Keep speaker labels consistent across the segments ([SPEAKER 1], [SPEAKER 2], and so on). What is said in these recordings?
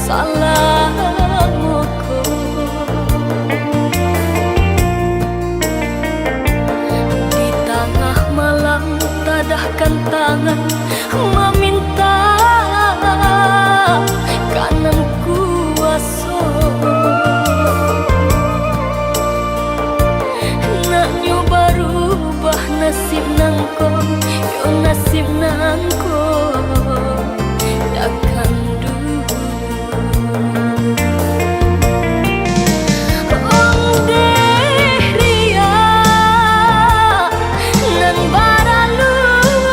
[SPEAKER 1] salamuku. Di tengah malam tadahkan tangan meminta kanan kuasa. Nak nyoba rubah nasib nangko, yo nasib nangko takkan dulu. Ong deh ria nan baralun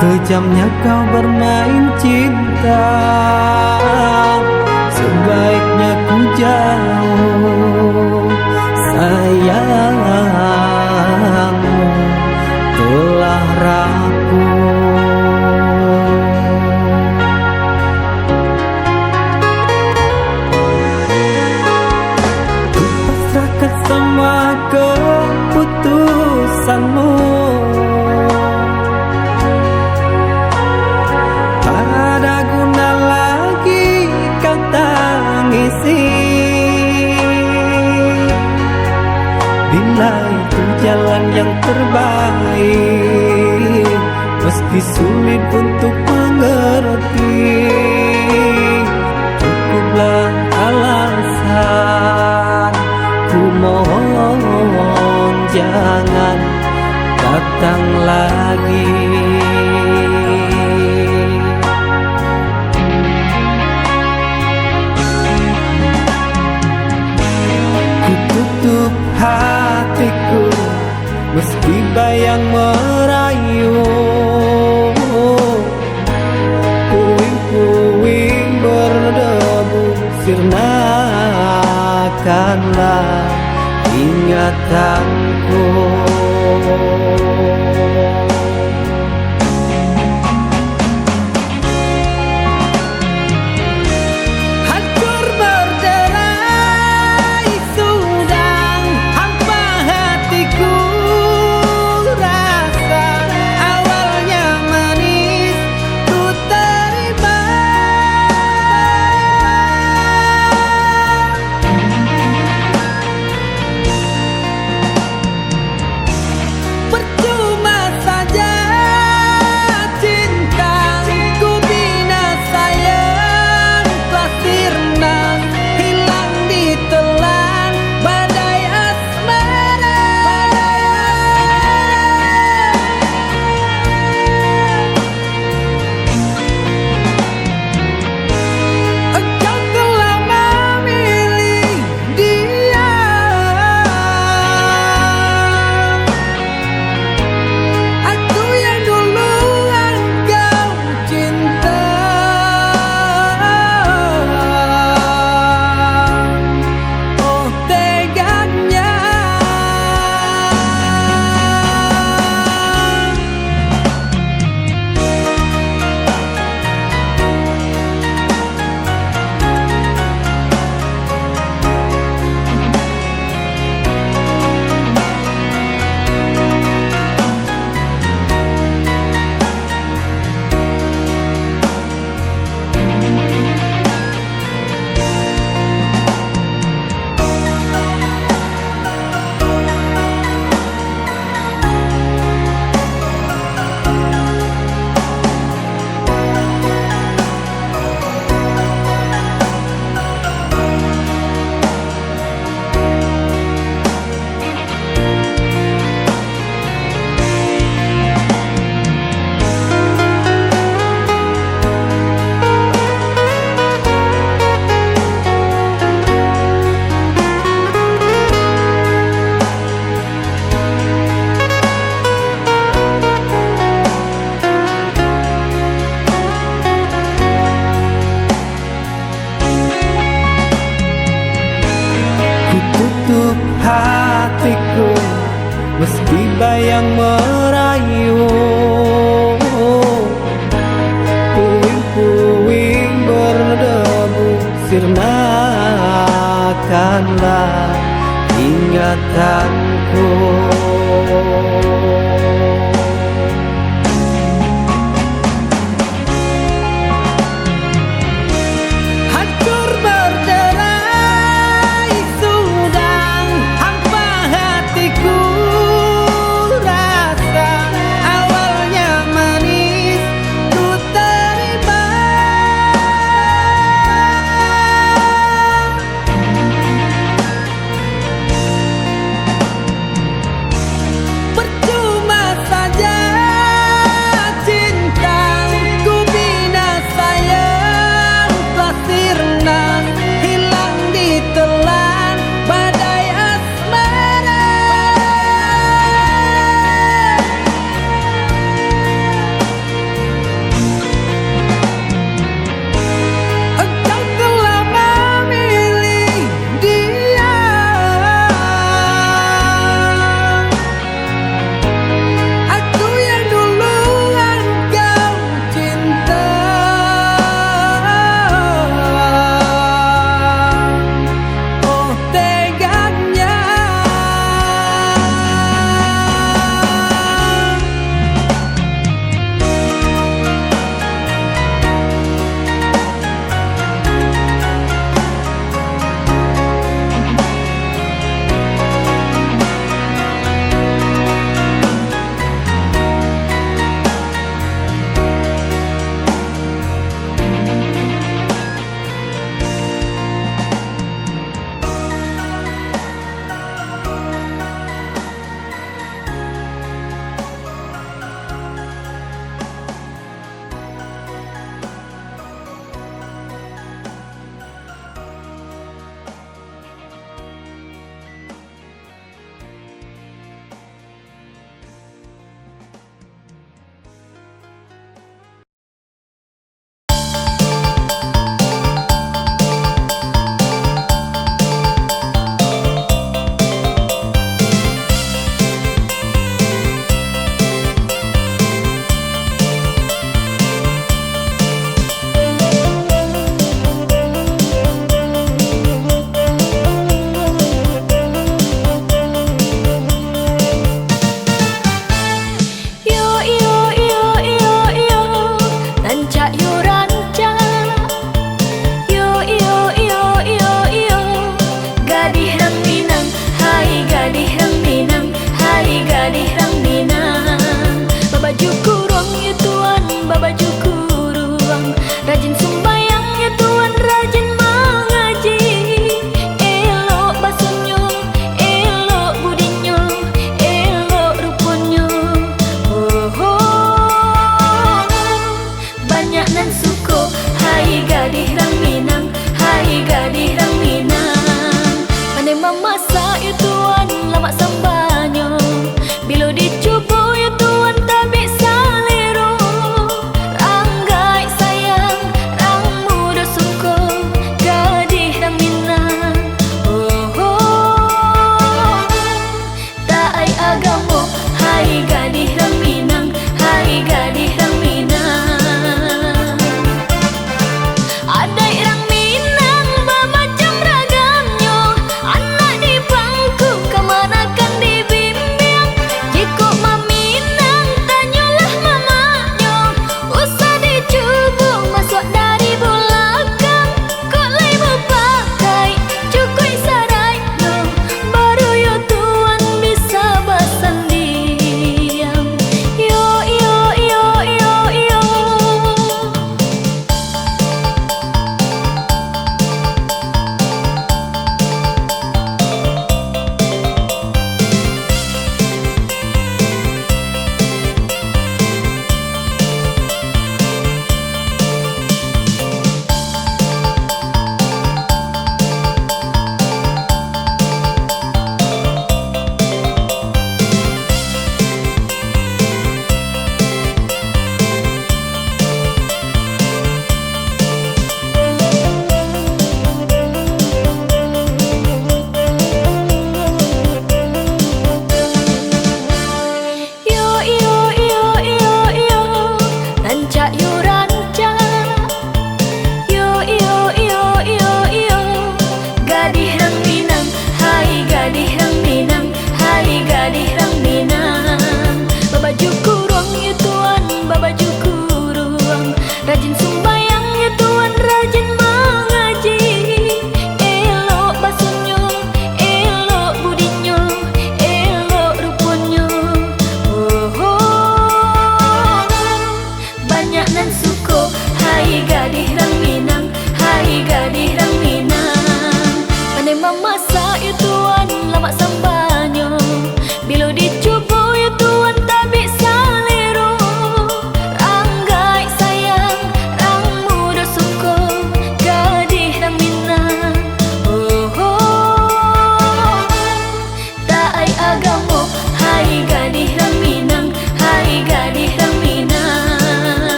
[SPEAKER 2] Kejamnya kau bermain cinta, sebaiknya ku jauh. Sayangmu telah rapuh. Ku pasrahkan semua keputusanmu. Ada guna lagi kau tangisi, bila itu jalan yang terbaik, meski sulit untuk mengerti. Cukuplah alasan, ku mohon jangan datang lagi. Tutup hatiku meski bayang merayu. Puing-puing berdebu, sirnakanlah ingatanku. Tutup hatiku meski bayang merayu. Puing-puing berdebu, sirnakanlah ingatanku.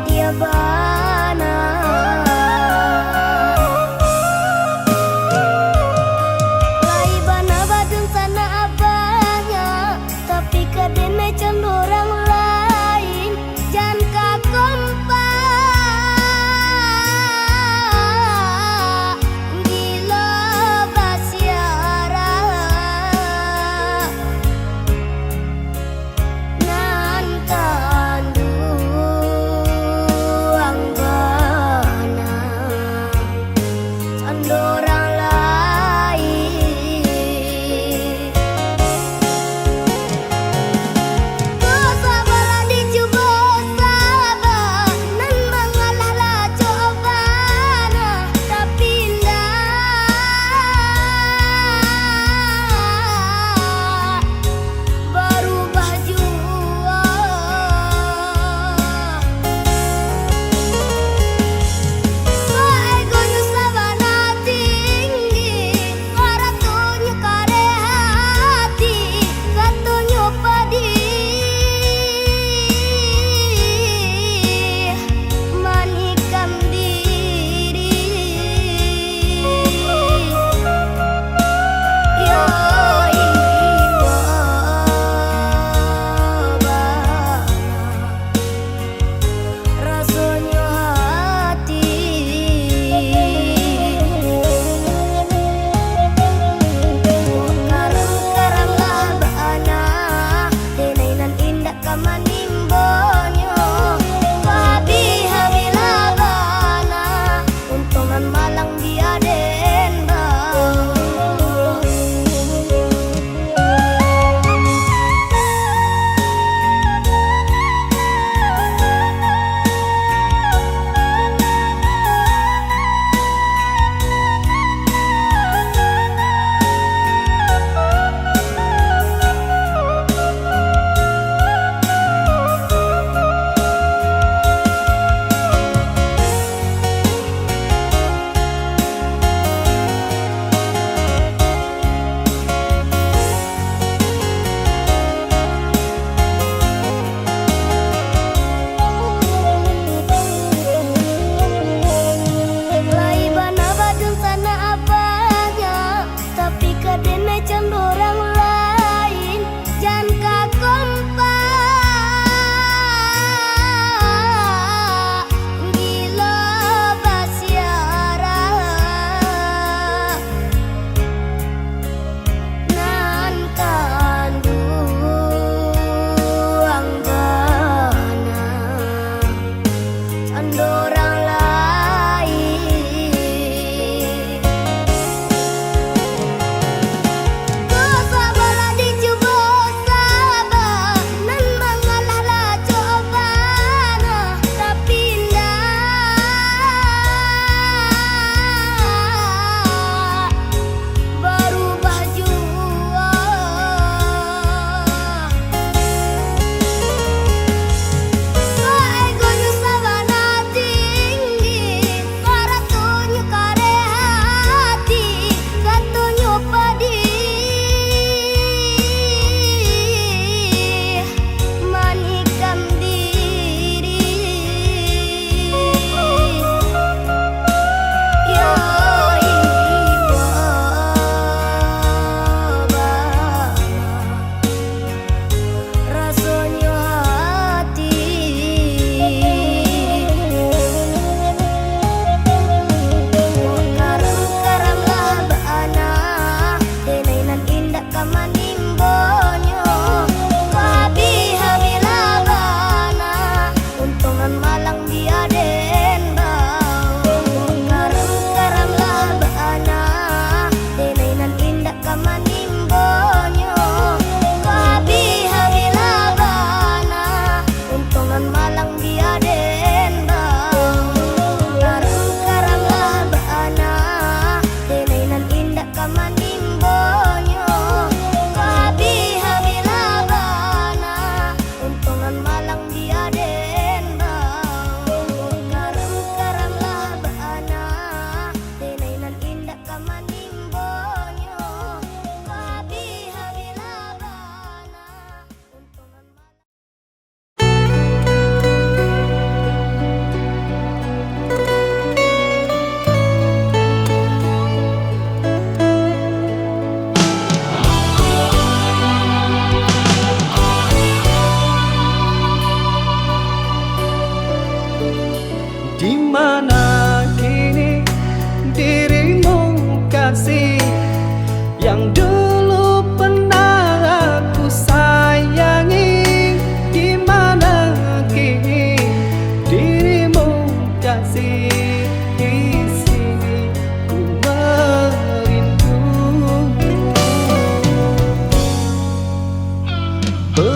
[SPEAKER 3] dia bana. Lai bana badung sana abahnya, tapi kadene can orang lain. Jangan kakompa gila basiara nan kanduang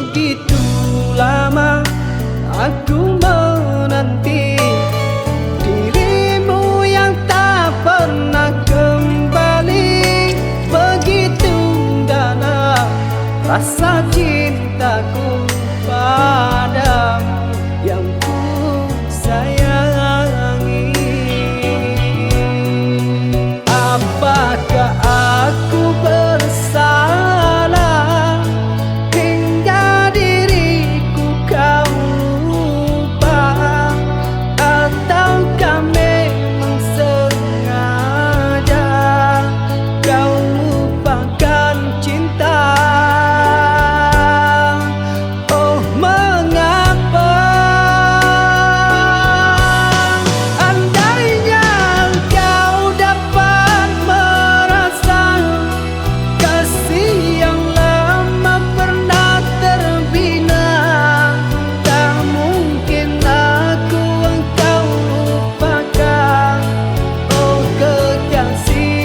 [SPEAKER 2] Begitu lama aku menanti dirimu yang tak pernah kembali. Begitu dalam rasa cintaku padamu yang ku sayangi. Apakah aku bersalah hingga diriku kau lupa, ataukah memang sengaja kau lupakan cinta? Oh, mengapa andainya kau dapat merasa kasih yang lama pernah terbina, tak mungkin aku engkau lupakan. Oh kekasih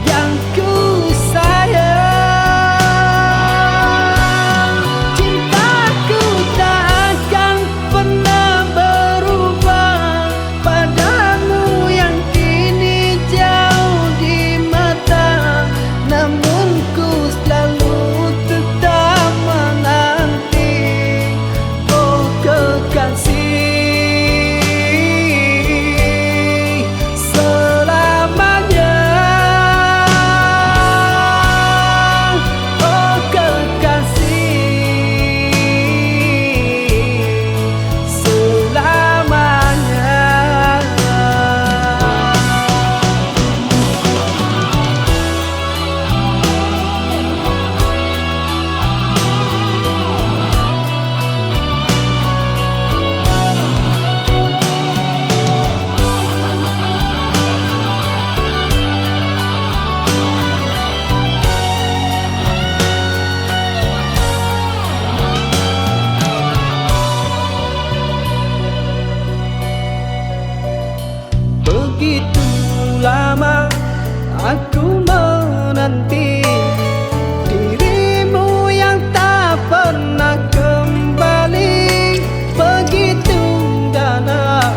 [SPEAKER 2] yang ku sayang, cintaku tak akan pernah berubah padamu yang kini jauh di mata, namun ku selalu tetap menanti. Oh kekasih, selamanya. Oh kekasih, selamanya. Begitu lama aku menanti dirimu yang tak pernah kembali. Begitu dalam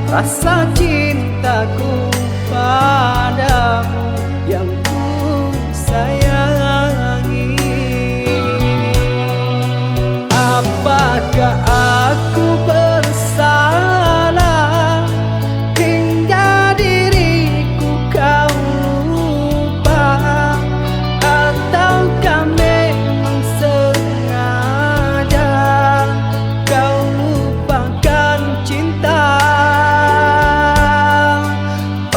[SPEAKER 2] rasa cintaku padamu yang ku sayangi. Apakah aku bersalah hingga diriku kau lupa, ataukah memang sengaja kau lupakan cinta?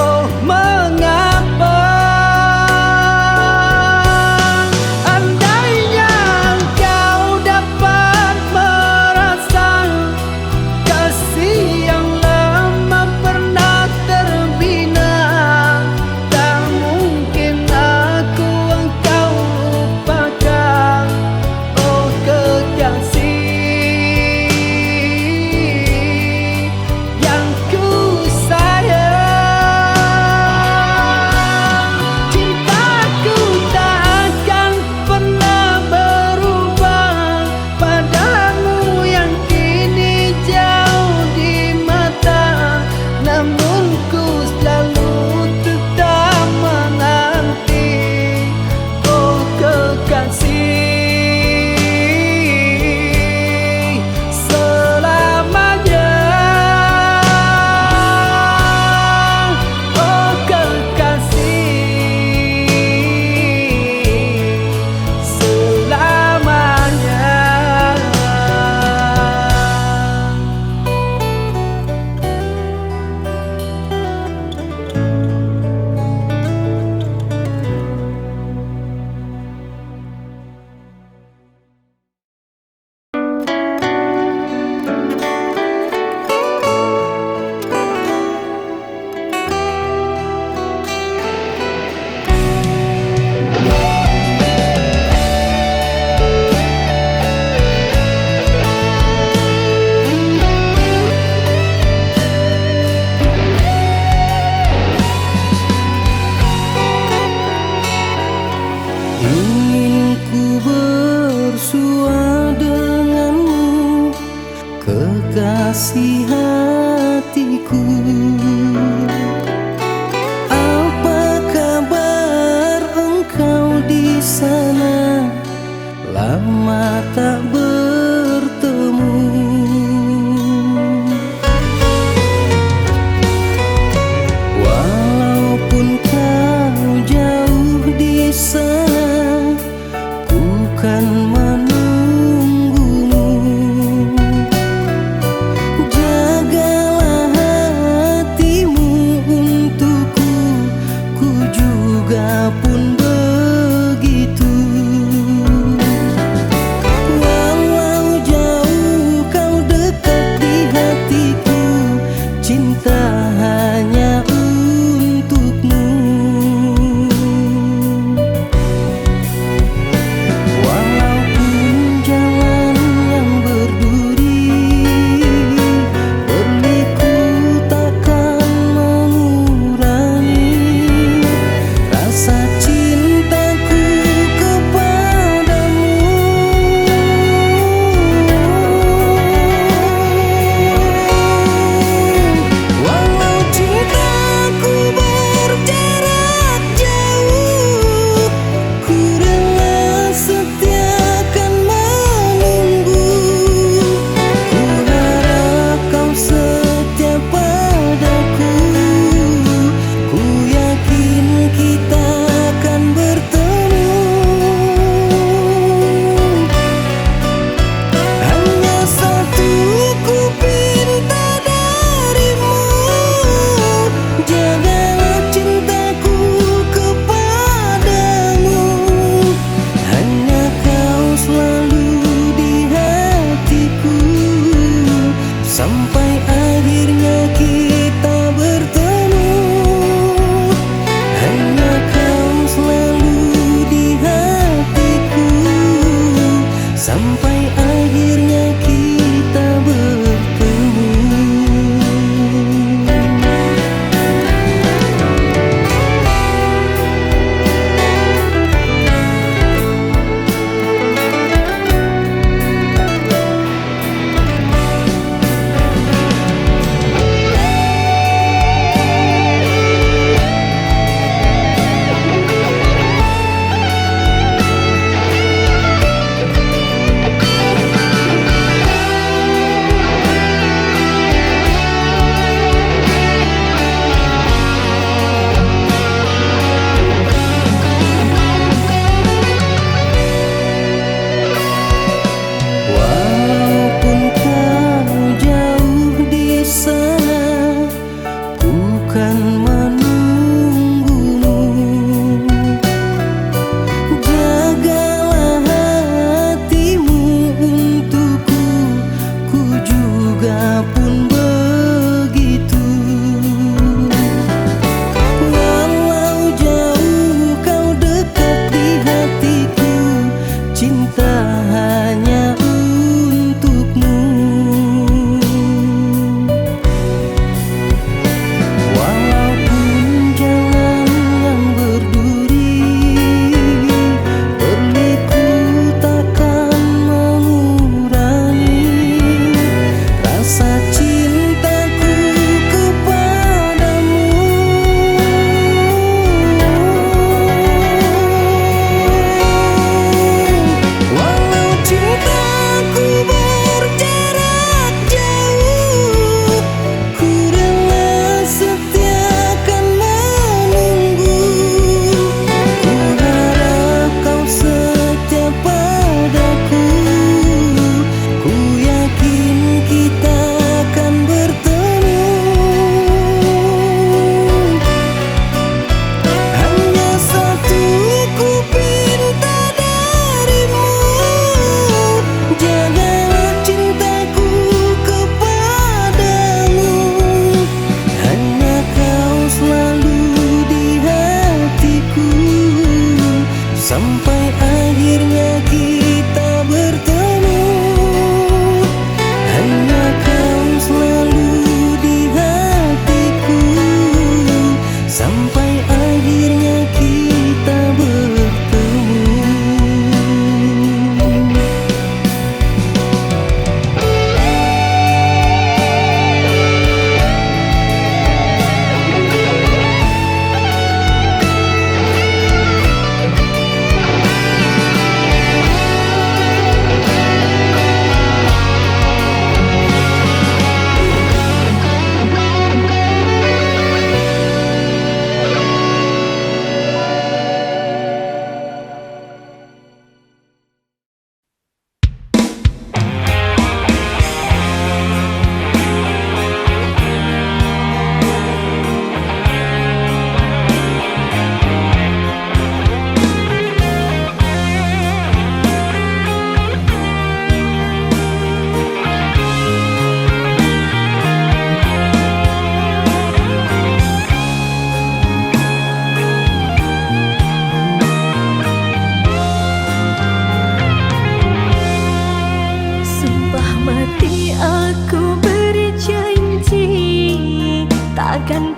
[SPEAKER 2] Oh, mengapa andainya kau dapat merasa kasih yang lama pernah terbina, tak mungkin aku engkau lupakan. Oh kekasih yang ku sayang, cintaku tak akan pernah berubah padamu yang kini jauh di mata, namun ku selalu tetap menanti. Oh kekasih, selamanya. Oh kekasih, selamanya. ku bersua denganmu, kekasih hatiku. Apa kabar engkau di sana? Lama tak bertemu. Walaupun kau jauh di sana, ku kan menunggumu. Jagalah hatimu untukku, ku juga pun begitu. Walau jauh kau dekat di hatiku, cinta hanya untukmu. Walaupun jalan yang berduri, berliku takkan mengurangi rasa cintaku kepadamu. Walau cintaku berjarak jauh, ku rela setia kan menunggu. Ku harap kau setia padaku, ku yakin kita akan bertemu. Hanya satu ku pinta darimu, jagalah cintaku kepadamu. Hanya kau selalu di hatiku, sampai akhirnya kita bertemu. Hanya kau selalu di hatiku, sampai akhirnya kita bertemu. Walaupun kau jauh di sana, ku kan menunggumu. Jagalah hatimu untukku, ku juga pun begitu. Walau jauh kau dekat di hatiku, cinta hanya untukmu. Walaupun jalan yang berduri, berliku takkan mengurangi rasa cintaku kepadamu. Walau cintaku berjarak jauh, ku rela setia kan menunggu. Ku harap kau setia padaku, ku yakin kita akan bertemu. Hanya satu ku pinta darimu, jagalah cintaku kepadamu. Hanya kau selalu di hatiku, sampai akhirnya kita bertemu. Hanya kau selalu di hatiku, sampai akhirnya kita bertemu.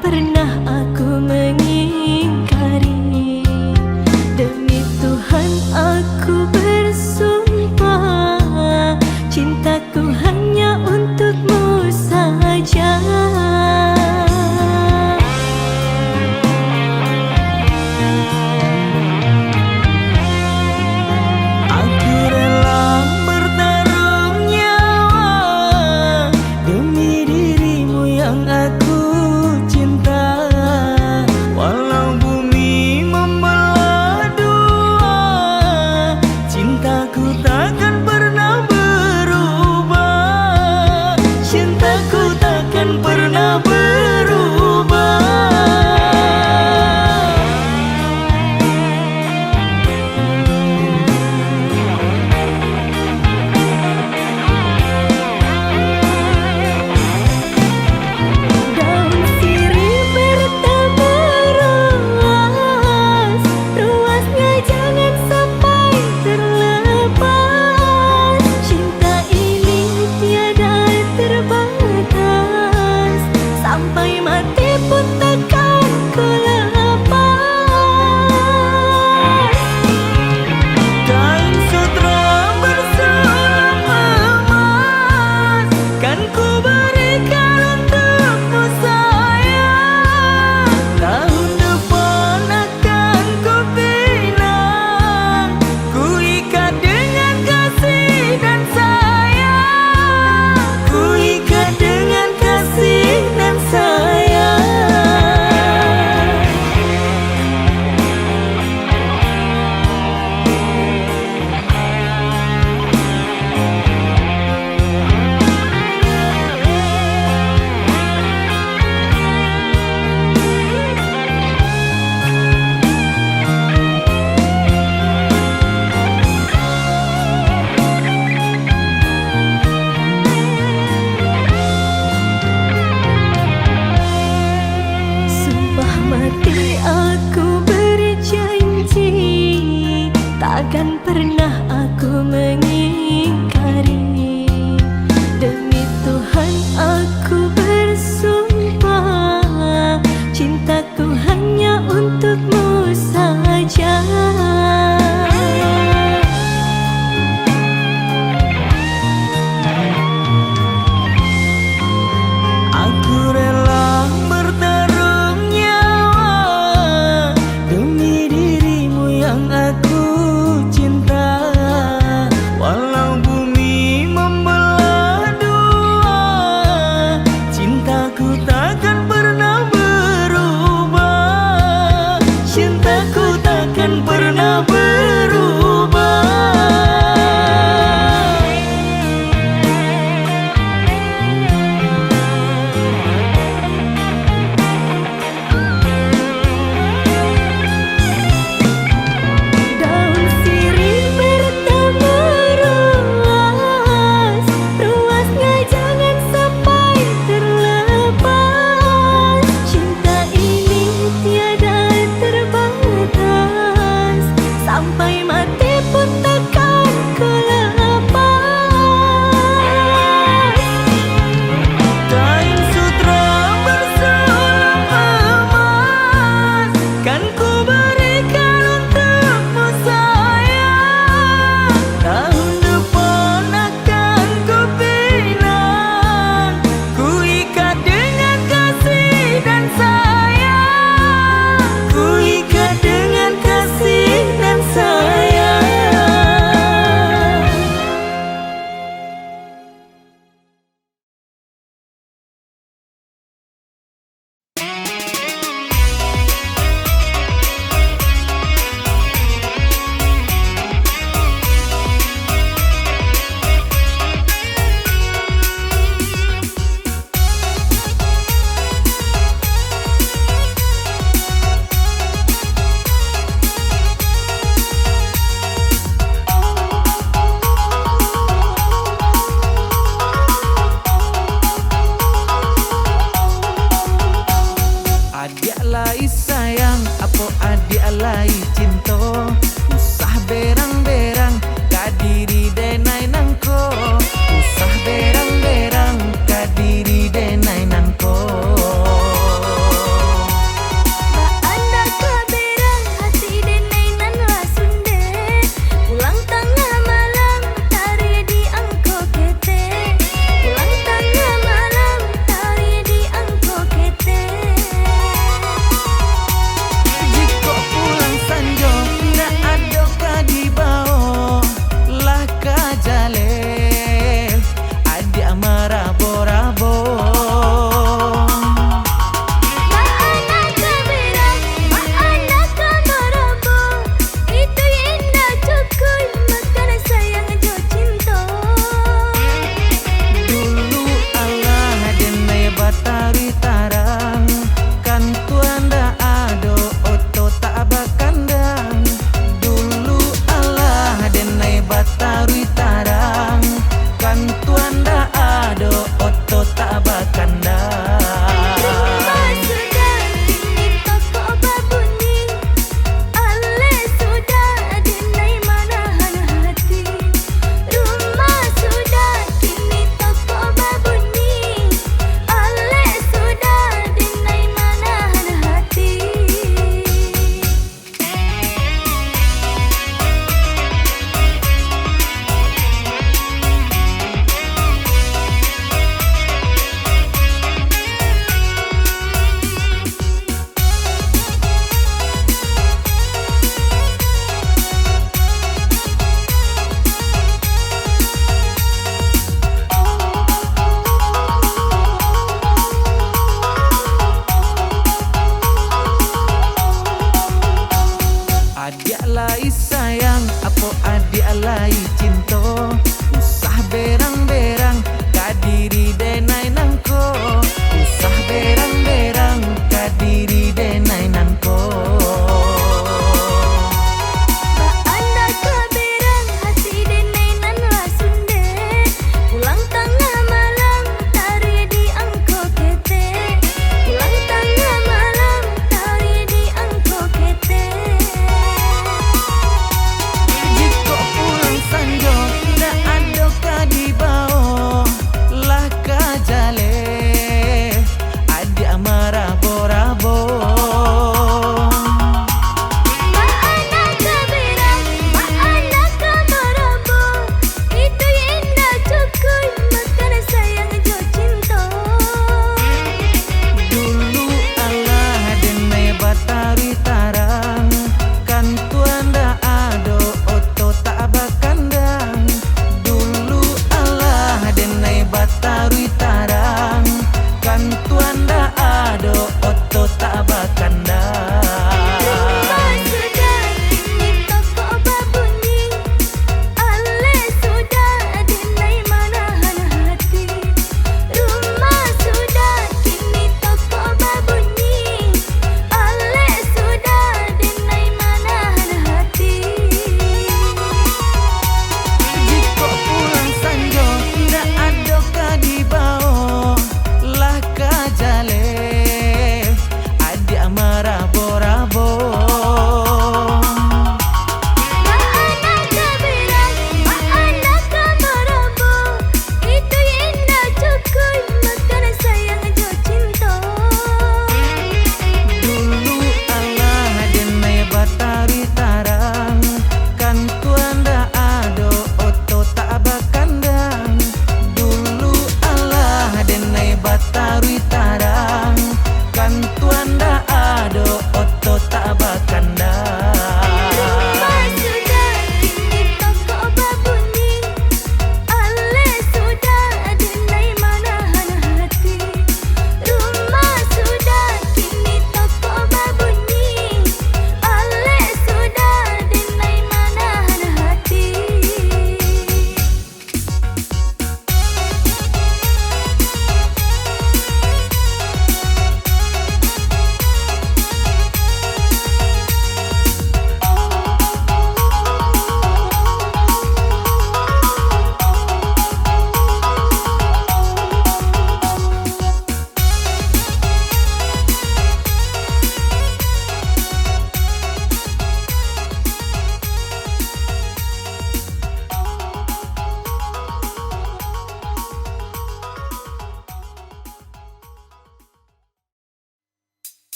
[SPEAKER 1] pernah aku mengingkari. Demi Tuhan aku bersumpah, cintaku hanya untukmu saja.
[SPEAKER 2] Aku rela bertaruh nyawa demi dirimu yang aku cinta. Walau bumi membelah dua, cintaku takkan pernah berubah. Cintaku takkan pernah berubah.
[SPEAKER 1] Daun sirih bertambah ruas, ruasnya jangan sampai terlepas. Cinta ini tiada terbatas, sampai mati pun takkan ku lepas.
[SPEAKER 2] Kain sutra bersulam emas kan ku berikan untukmu sayang. Tahun depan akan ku pinang, ku ikat dengan kasih dan sayang. Ku ikat dengan kasih dan sayang.
[SPEAKER 1] Sumpah mati aku berjanji, takkan pernah aku mengingkari. Demi Tuhan aku bersumpah, cintaku hanya untukmu saja.
[SPEAKER 2] Aku rela bertaruh nyawa demi dirimu yang aku cinta. Walau bumi membelah dua, sayang apo adi alai cinto usah berang-berang kadiri denai nangko usah berang-berang kadiri denai nangko
[SPEAKER 1] Anda keberang hati denai nan lasunde pulang tengah malam tari di angko kete pulang tengah malam tari di angko kete
[SPEAKER 2] jiko pulang sanjo da ado kadi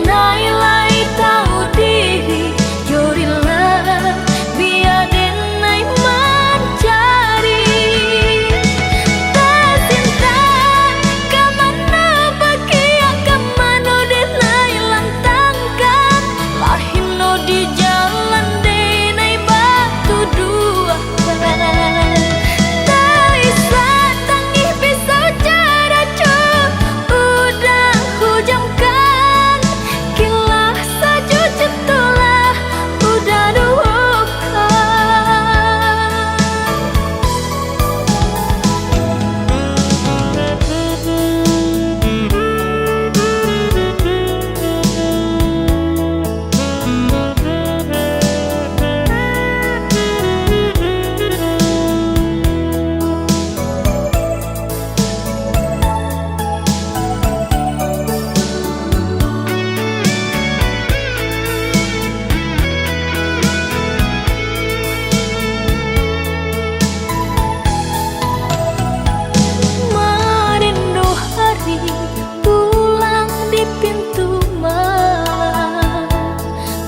[SPEAKER 1] denai tahu diri, jurilah biar denai mencari. Tercinta kemana pergi, kemana denai lantangkan, lahino di jalan denai batu dua. Pulang di pintu malam,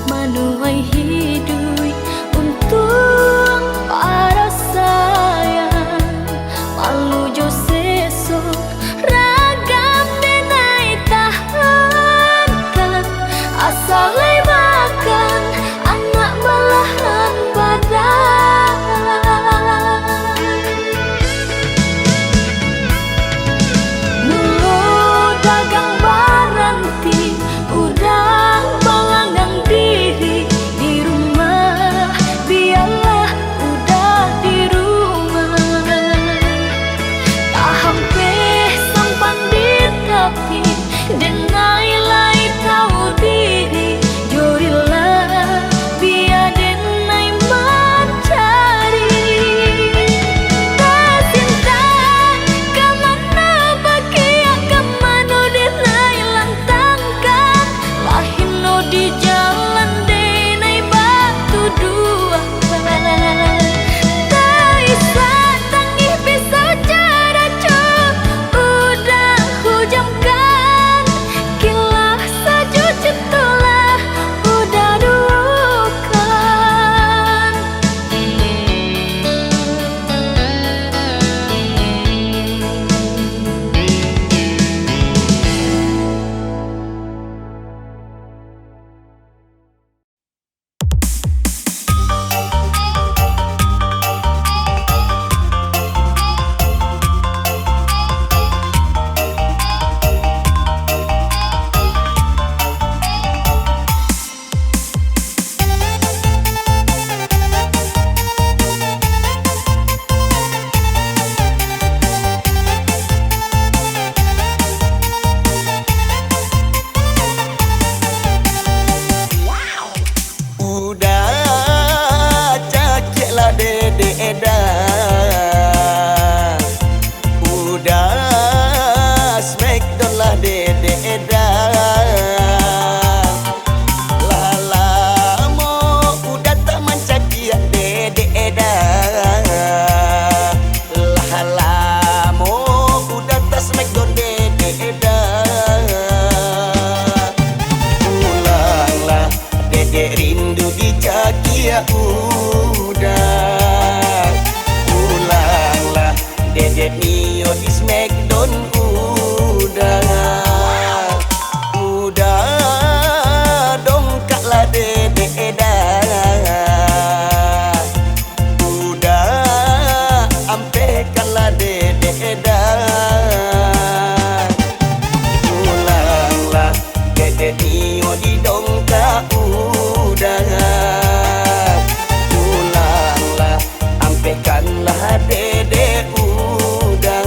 [SPEAKER 1] manuai hidup untuk para sayang, malu jo sesok ragam denai tahankan, asal makan anak belahan badan. Dagang baranti, udang belanggang diri di rumah, biarlah udah di rumah. Tak hampir sampan di tepi, denai tahu diri, jurilah biar denai mencari. Tercinta kemana pergi, kemana denai lantangkan, lahino di jalan denai batu dua. Taisa tangih pisau jarak jauh, udah hujamkan, kilah saju cetulah udah dukan.
[SPEAKER 4] Udah cakiklah dede edan, udah smackdown lah dede edan. Lalamo udah tak mencakia dede edan, lalamo udah tak smackdown dede edan. Pulanglah dede rindu di cakia udah, pulanglah dede Mio di smackdown udah dongkaklah dede edan, udah ampekanlah dede edan. Pulanglah dede Mio di dongkak udah, pulanglah ampekanlah dede udah.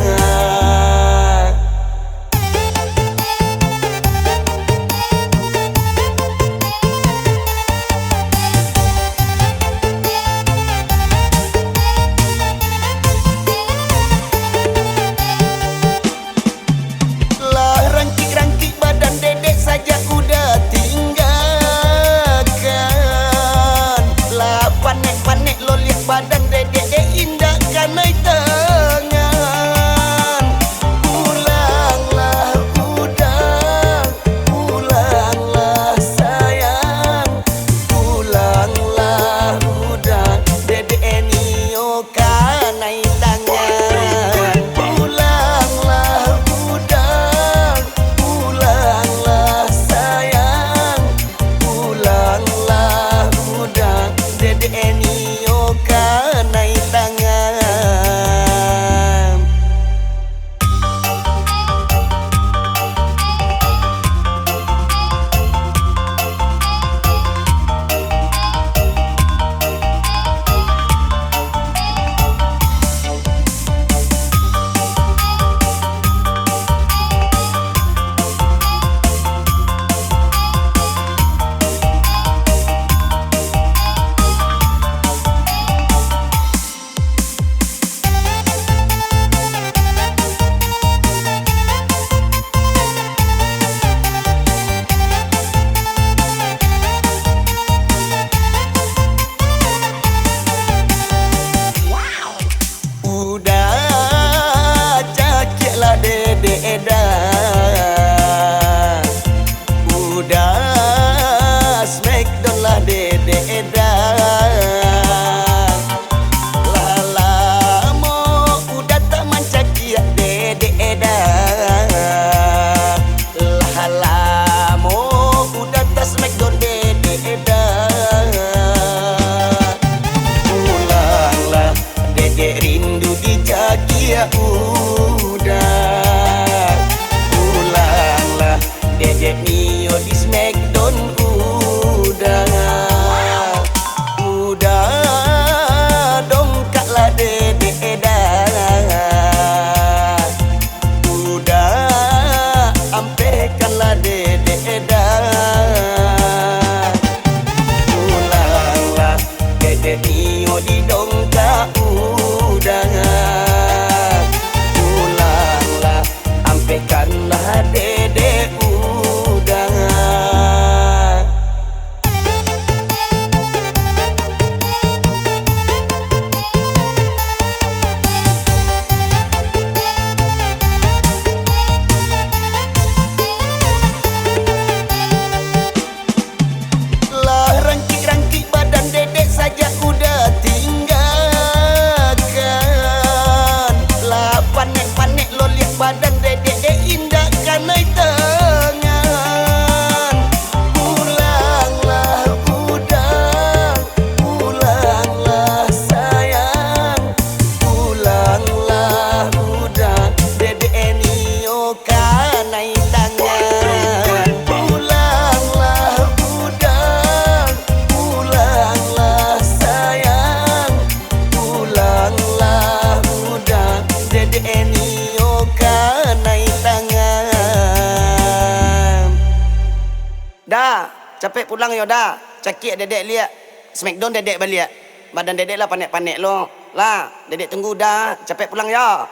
[SPEAKER 4] Capek pulang yo dah. Cakik dedek lihat. Smackdown dedek balik. Badan dedek lah panik-panik lo. Lah, dedek tunggu dah. Capek pulang ya.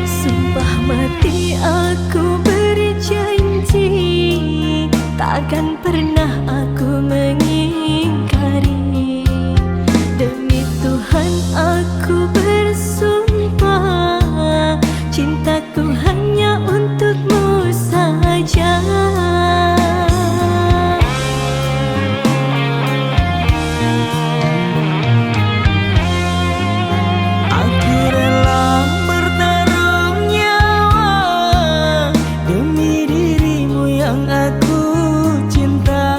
[SPEAKER 1] Sumpah mati aku berjanji, takkan pernah aku mengingkari. Demi Tuhan aku bersumpah, cintaku hanya untukmu saja.
[SPEAKER 2] Aku rela bertaruh nyawa demi dirimu yang aku cinta.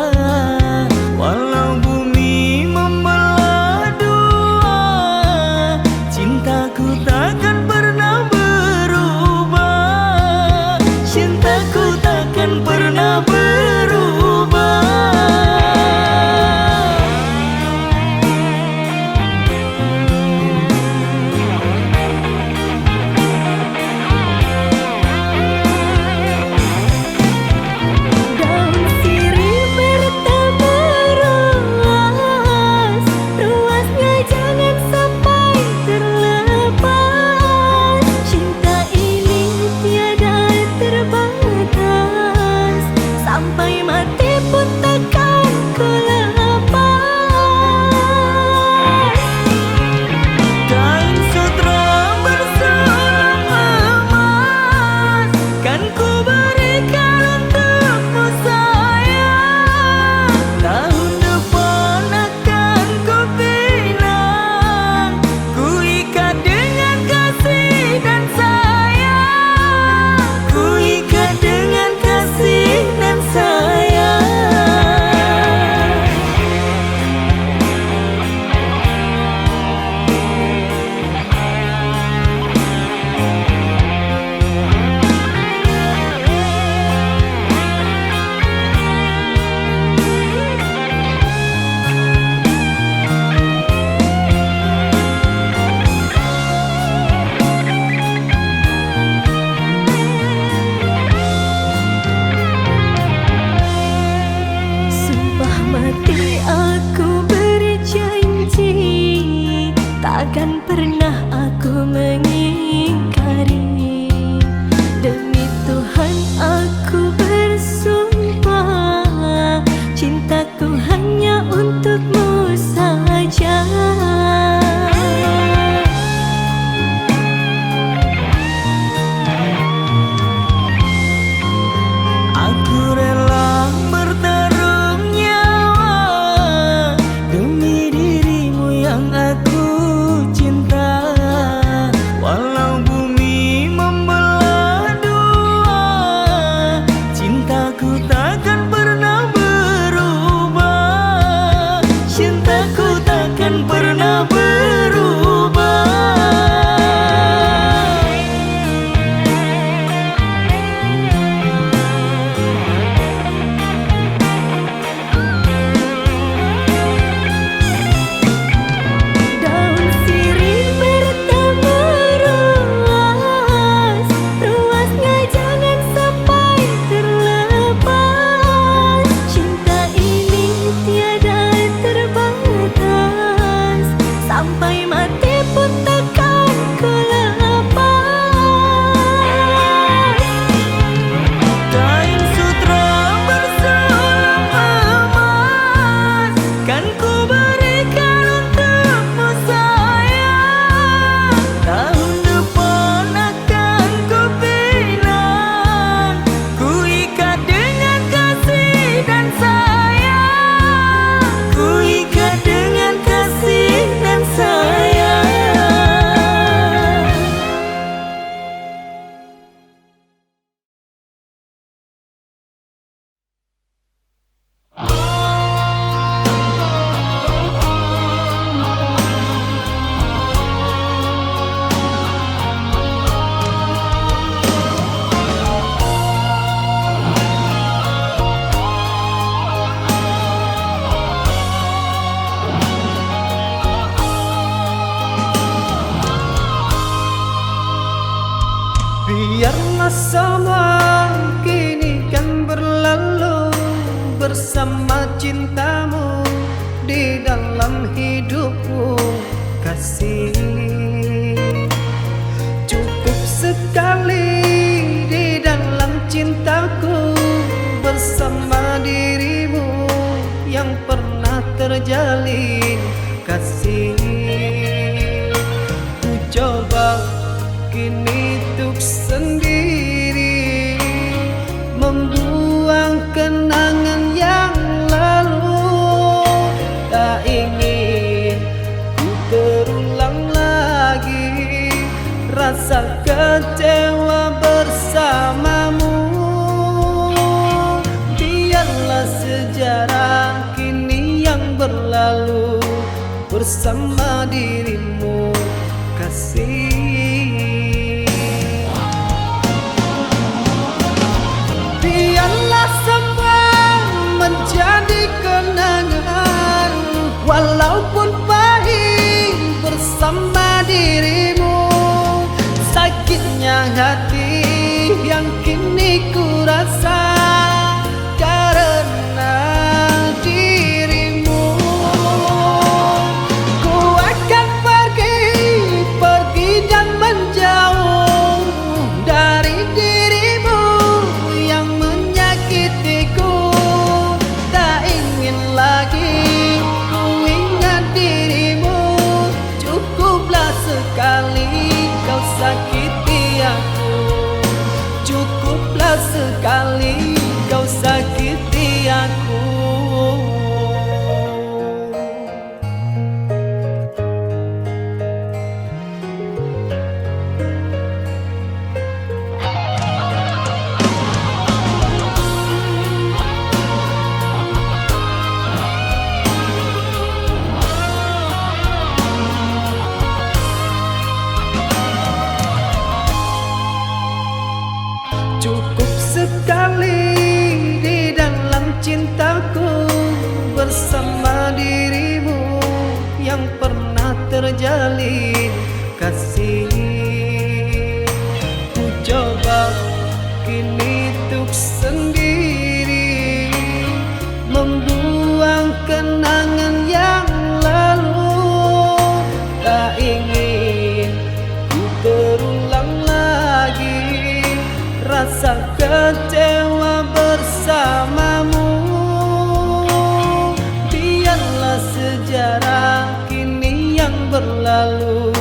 [SPEAKER 2] bersama cintamu di dalam hidupku, kasih. Cukup sekali di dalam cintaku bersama dirimu yang pernah terjalin, kasih. Ku coba kini tuk sendiri membuang kenangan yang lalu. Tak ingin ku terulang lagi rasa kecewa bersamamu. Biarlah sejarah kini yang berlalu bersama dirimu, kasih. Biarlah semua menjadi kenangan, walaupun pahit bersama dirimu. Sakitnya hati yang kini ku rasa karena dirimu. Ku akan pergi dan menjauh dari dirimu yang menyakitiku. Tak ingin lagi ku ingat dirimu. Cukuplah sekali kau sakiti aku. Cukuplah sekali kau sakiti aku. Cukup sekali di dalam cintaku bersama dirimu yang pernah terjalin, kasih. Ku coba kini tuk sendiri membuang kenangan yang lalu. Tak ingin ku terulang lagi rasa kecewa bersamamu. Biarlah sejarah kini yang berlalu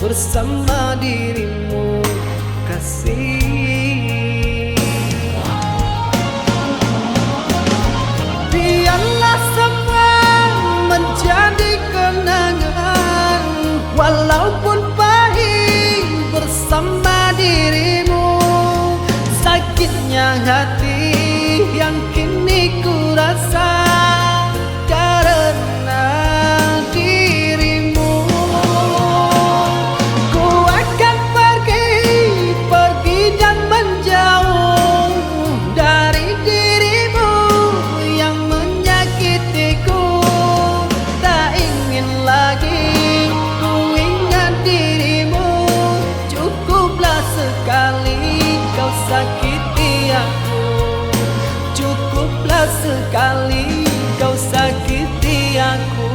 [SPEAKER 2] bersama dirimu, kasih. Biarlah semua menjadi kenangan, walaupun pahit bersama dirimu. Sakitnya hati yang kini ku rasa karena dirimu. Ku akan pergi dan menjauh dari dirimu yang menyakitiku. Tak ingin lagi ku ingat dirimu. Cukuplah sekali kau sakiti aku. Cukuplah sekali kau sakiti aku.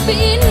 [SPEAKER 1] tapi